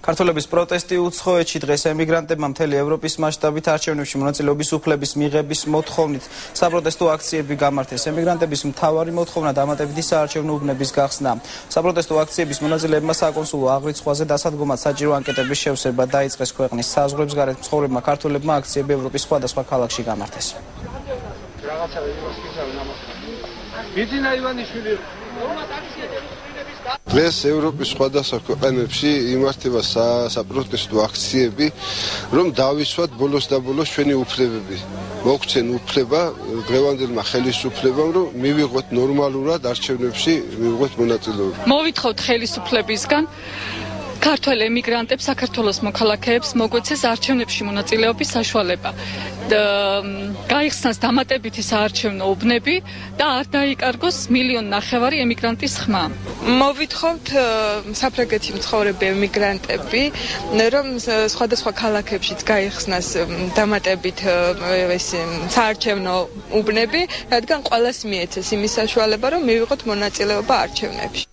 ქართველების პროტესტი უცხოეთში დღეს ემიგრანტებმა მთელი ევროპის მასშტაბით არჩევნებში მონაწილეობის უფლების მიღების მოთხოვნით საპროტესტო აქციები გამართეს. ემიგრანტების მთავარი მოთხოვნა დამატებითი საარჩევნო უბნების გახსნა. საპროტესტო აქციების მონაწილეებმა საკონსულო აღრიცხვაზე დასადგომად საჭირო ანკეტების შევსება დაიწყეს. ქვეყნის საზღვრებს გარეთ მცხოვრებმა ქართველებმა აქციები ევროპის სხვადასხვა ქალაქში გამართეს. დღეს ევროპის სხვადასხვა ქვეყნებში იმართება საპროტესტო აქციები, რომ დავისვათ ბოლოს და ბოლოს ჩვენი უფლებები. მოგცენ უფლება დღევანდელმა ხელისუფლებამ, რომ მივიღოთ ნორმალურად არჩევნებში მივიღოთ მონაწილეობა. მოვითხოვთ ხელისუფლებისგან ქართველ ემიგრანტებს, საქართველოს მოქალაქეებს მოგვეცეს არჩევნებში მონაწილეობის საშუალება. გაიხსნას დამატებითი საარჩევნო უბნები და არ დაიკარგოს 1,5 მილიონი ემიგრანტის ხმა. მოვითხოვთ საფრანგეთში მცხოვრები ემიგრანტები, რომ სხვადასხვა ქალაქებშიც გაიხსნას დამატებით საარჩევნო უბნები, რადგან ყველას მიეცეს იმის საშუალება, რომ მივიღოთ მონაწილეობა არჩევნებში.